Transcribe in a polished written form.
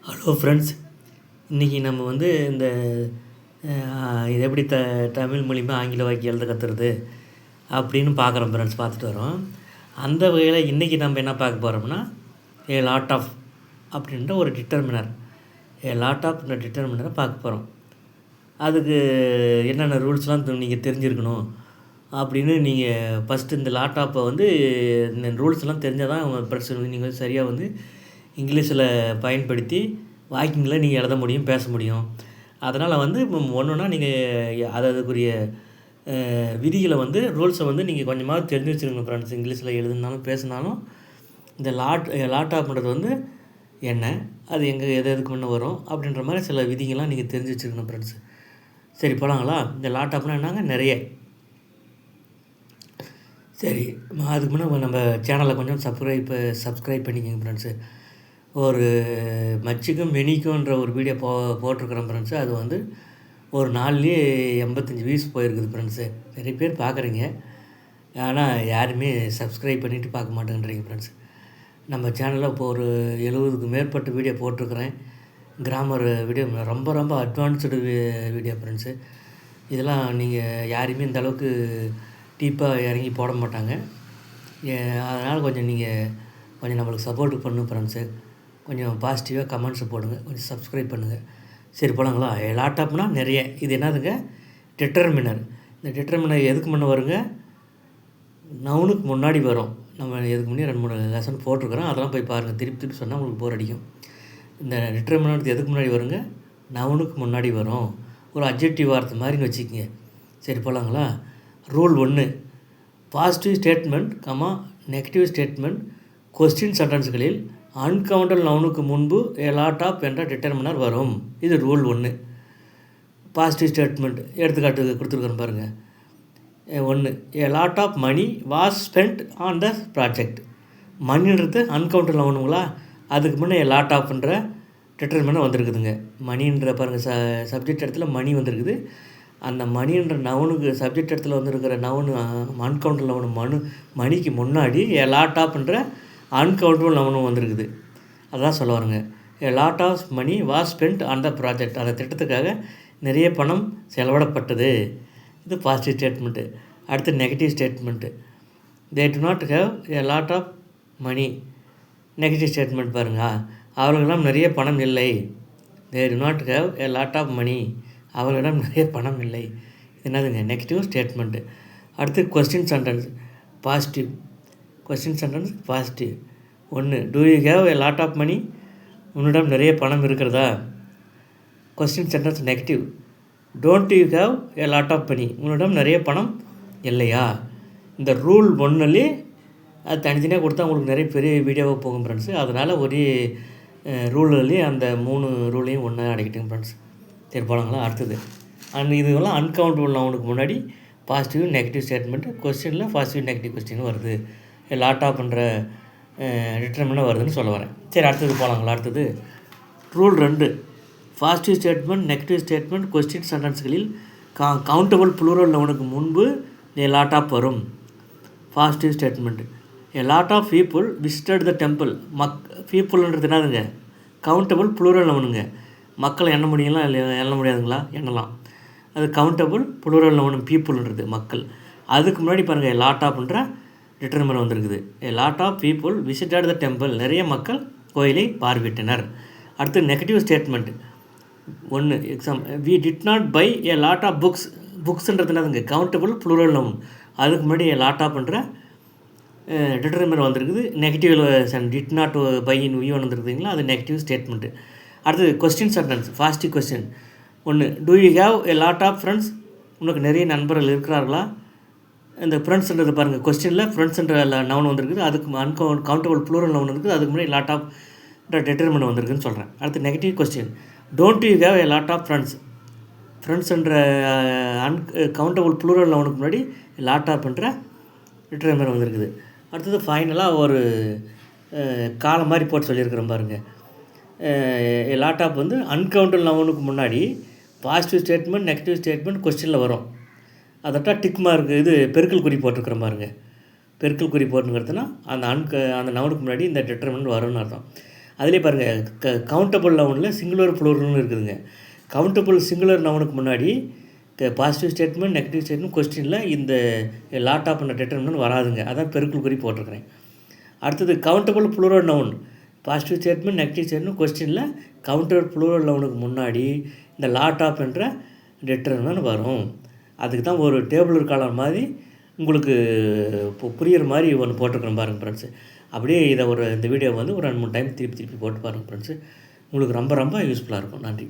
Hello friends, இன்றைக்கி நம்ம வந்து இந்த இது எப்படி தமிழ் மூலிமா ஆங்கில வாக்கியம் எழுத கற்றுறது அப்படின்னு பார்க்குறோம் ஃப்ரெண்ட்ஸ், பார்த்துட்டு வரோம். அந்த வகையில் இன்றைக்கி நம்ம என்ன பார்க்க போகிறோம்னா ஏ லாட் ஆஃப் அப்படின்ற ஒரு டிட்டர்மினர், ஏ லாட் ஆஃப் இந்த டிட்டர்மினரை பார்க்க போகிறோம். அதுக்கு என்னென்ன ரூல்ஸ்லாம் நீங்கள் தெரிஞ்சிருக்கணும் அப்படின்னு நீங்கள் ஃபஸ்ட்டு இந்த லாட் ஆஃபை வந்து இந்த ரூல்ஸ்லாம் தெரிஞ்சால் தான் பிரச்சனை நீங்கள் சரியாக வந்து இங்கிலீஷில் பயன்படுத்தி வாக்கிங்கில் நீங்கள் எழுத முடியும், பேச முடியும். அதனால் வந்து ஒன்றுனா நீங்கள் அதுக்குரிய விதிகளை வந்து ரூல்ஸை வந்து நீங்கள் கொஞ்சமாக தெரிஞ்சு வச்சுருங்க ஃப்ரெண்ட்ஸ். இங்கிலீஷில் எழுதுனாலும் பேசினாலும் இந்த லாட் ஆஃப்ன்றது வந்து என்ன, அது எதுக்கு முன்னே வரும் அப்படின்ற மாதிரி சில விதிகள்லாம் நீங்கள் தெரிஞ்சு வச்சுருக்கணும் ஃப்ரெண்ட்ஸு. சரி போகலாங்களா? இந்த லாட் ஆஃப்னா என்னங்க, நிறைய. சரி, அதுக்கு முன்னே நம்ம சேனலை கொஞ்சம் சப்ஸ்கிரைப் பண்ணிக்கோங்க ஃப்ரெண்ட்ஸு. ஒரு மச்சிக்கும் மெனிக்கும்ன்ற ஒரு வீடியோ போட்டிருக்கிறேன் ஃப்ரெண்ட்ஸு. அது வந்து ஒரு நாள்லேயே 85 வியூஸ் போயிருக்குது ஃப்ரெண்ட்ஸு. நிறைய பேர் பார்க்குறீங்க, ஆனால் யாருமே சப்ஸ்கிரைப் பண்ணிவிட்டு பார்க்க மாட்டேங்கிறீங்க ஃப்ரெண்ட்ஸ். நம்ம சேனலில் இப்போ ஒரு 70க்கு மேற்பட்ட வீடியோ போட்டிருக்கிறேன். கிராமர் வீடியோ, ரொம்ப ரொம்ப அட்வான்ஸ்டு வீடியோ ஃப்ரெண்ட்ஸு. இதெல்லாம் நீங்கள் யாருமே இந்த அளவுக்கு டீப்பாக இறங்கி போட மாட்டாங்க. அதனால் கொஞ்சம் நம்மளுக்கு சப்போர்ட் பண்ணணும் ஃப்ரெண்ட்ஸு. கொஞ்சம் பாசிட்டிவாக கமெண்ட்ஸை போடுங்க, கொஞ்சம் சப்ஸ்கிரைப் பண்ணுங்கள். சரி போகலாங்களா? லாட் ஆஃப்னா நிறைய. இது என்னதுங்க, டிட்டர்மினர். இந்த டிட்டர்மினர் எதுக்கு முன்னே வருங்க, நவுனுக்கு முன்னாடி வரும். நம்ம எதுக்கு முன்னே 2-3 லெசன் போட்டிருக்கிறோம், அதெல்லாம் போய் பாருங்கள். திருப்பி சொன்னால் உங்களுக்கு போர் அடிக்கும். இந்த டிட்டர்மினர் எதுக்கு முன்னாடி வருங்க, நவுனுக்கு முன்னாடி வரும். ஒரு அட்ஜெக்டிவ் வார்த்தை மாதிரின்னு வச்சுக்கோங்க. சரி போகலாங்களா? Rule 1, positive statement negative statement question சென்டென்ஸ்களில் அன்கவுண்டபிள் நவுனுக்கு முன்பு ஏ லாட் ஆஃப் என்ற டிட்டர்மினர் வரும். இது ரூல் 1. பாசிட்டிவ் ஸ்டேட்மெண்ட் எடுத்துக்காட்டு கொடுத்துருக்குறேன் பாருங்கள். 1, a lot of money was spend on the project. மணின்றது அன்கவுண்டபிள் நவுனுங்களா, அதுக்கு முன்னே ஏ லாட் ஆஃப்ன்ற டிட்டர்மினர் வந்திருக்குதுங்க. மணின்ற பாருங்கள், சப்ஜெக்ட் இடத்துல மணி வந்திருக்குது. அந்த மணின்ற நவுனுக்கு சப்ஜெக்ட் இடத்துல வந்துருக்கிற நவுனு அன்கவுண்டபிள் நவுனு மணிக்கு முன்னாடி ஏ லாட் ஆஃப்ன்ற அன்கவுண்டபிள் நவுனும் வந்திருக்குது. அதான் சொல்ல வருங்க. A lot of money was spend on the project. அந்த திட்டத்துக்காக நிறைய பணம் செலவிடப்பட்டது. இது பாசிட்டிவ் ஸ்டேட்மெண்ட்டு. அடுத்து negative statement. They do not have a lot of money. Negative statement பாருங்கள், அவர்களிடம் நிறைய பணம் இல்லை. They do not have a lot of money. அவர்களிடம் நிறைய பணம் இல்லை. என்னதுங்க, நெகட்டிவ் ஸ்டேட்மெண்ட்டு. அடுத்து question sentence positive. Question sentence positive. 1, do you have a lot of money. உன்னிடம் நிறைய பணம் இருக்கிறதா. Question sentence negative. Don't you have a lot of money. உன்னிடம் நிறைய பணம் இல்லையா. இந்த ரூல் 1லே அது தனித்தனியாக கொடுத்தா உங்களுக்கு நிறைய பெரிய வீடியோவாக போகும் ஃப்ரெண்ட்ஸு. அதனால் ஒரே ரூல்லேயே அந்த 3 ரூலையும் ஒன்றா அடைக்கிட்டுங்க ஃப்ரெண்ட்ஸ். சரி போகலாங்களா? அடுத்தது இதுவெல்லாம் அன்கவுண்டபிள் நவுனுக்கு முன்னாடி பாசிட்டிவ் நெகட்டிவ் ஸ்டேட்மெண்ட்டு, கொஸ்டினில் பாசிட்டிவ் நெகட்டிவ் கொஸ்டின் வருது, லாட் ஆஃப்ன்ற டிட்டர்மினர் வருதுன்னு சொல்ல வரேன். சரி அடுத்தது போகலாங்களா? அடுத்தது rule 2, positive statement negative statement question சென்டென்ஸ்களில் கவுண்டபிள் ப்ளூரல் நவுனுக்கு முன்பு ஏ லாட் ஆஃப் வரும். Positive statement. A lot of people visited the temple. பீப்புள்ன்றது என்னதுங்க, கவுண்டபிள் ப்ளூரல் நவுனுங்க. மக்களை எண்ண முடியுங்களா, எண்ண முடியாதுங்களா, எண்ணலாம். அது கவுண்டபிள் ப்ளூரல் நவுன், பீப்புள்ன்றது மக்கள். அதுக்கு முன்னாடி பாருங்கள், லாட் ஆஃப்ன்ற டிட்டர்மினர் வந்திருக்குது. A lot of people visited the temple. நிறைய மக்கள் கோயிலை பார்வையிட்டனர். அடுத்து negative statement. 1, we did not buy a lot of books. புக்ஸ்ன்றது என்னதுங்க, கவுண்டபிள் ப்ளூரல் நவுன். அதுக்கு முன்னாடி ஏ லாட் ஆஃப்ன்ற டிட்டர்மினர் வந்திருக்குது. Negative did not buy in we வந்துருக்குதுங்களா, அது நெகட்டிவ் ஸ்டேட்மெண்ட்டு. அடுத்தது question sentence positive question. 1, do you have a lot of friends. உனக்கு நிறைய நண்பர்கள் இருக்கிறார்களா. இந்த ஃப்ரெண்ட்ஸ்ன்றது பாருங்கள், கொஸ்டினில் ஃப்ரெண்ட்ஸ்ன்ற நவுன் வந்திருக்குது. அதுக்கு கவுண்டபிள் ப்ளூரல் நவுன் இருக்குது. அதுக்கு முன்னாடி லாட் ஆஃப் டிட்டர்மினர் வந்திருக்குன்னு சொல்கிறேன். அடுத்து negative question. Don't you have a lot of friends. ஃப்ரெண்ட்ஸ்ன்ற கவுண்டபிள் ப்ளூரல் நவுனுக்கு முன்னாடி லாட் ஆஃப்ன்ற டிட்டர்மினர் வந்திருக்குது. அடுத்தது ஃபைனலாக ஒரு காலம் மாதிரி போட்டு சொல்லியிருக்கிறேன் பாருங்கள். லாட் ஆஃப் வந்து அன்கவுண்டபிள் நவுனுக்கு முன்னாடி பாசிட்டிவ் ஸ்டேட்மெண்ட் நெகட்டிவ் ஸ்டேட்மெண்ட் கொஸ்டினில் வரும். அதட்டா டிக் மார்க், இது பெருக்கல் குறி போட்டிருக்கிற பாருங்க. பெருக்கல் குறி போட்டுங்கிறதுனா அந்த நவுனுக்கு முன்னாடி இந்த டிட்டர்மினன்ட் வரும்னு அர்த்தம். அதிலே பாருங்கள் கவுண்டபிள் நவுனில் சிங்குலர் ப்ளூரல்னு இருக்குதுங்க. கவுண்டபிள் சிங்குலர் நவுனுக்கு முன்னாடி பாசிட்டிவ் ஸ்டேட்மெண்ட், நெகட்டிவ் ஸ்டேட்மெண்ட், கொஸ்டினில் இந்த லாட் ஆஃப் டிட்டர்மினன்ட் வராதுங்க. அதான் பெருக்கல் குறி போட்டிருக்கிறேன். அடுத்தது countable plural noun, positive statement, negative statement, கொஸ்டினில் கவுண்டர் ப்ளூரல் நவுனுக்கு முன்னாடி இந்த லாட் ஆஃப் என்ற டிட்டர்மினன்ட் வரும். அதுக்கு தான் ஒரு டேபிள் காலம் மாதிரி உங்களுக்கு புரிகிற மாதிரி ஒன்று போட்டிருக்கிறேன் பாருங்கள் ஃப்ரெண்ட்ஸு. அப்படியே இதை இந்த வீடியோ வந்து ஒரு 2-3 டைம் திருப்பி போட்டு பாருங்கள் ஃப்ரெண்ட்ஸு. உங்களுக்கு ரொம்ப ரொம்ப யூஸ்ஃபுல்லாக இருக்கும். நன்றி.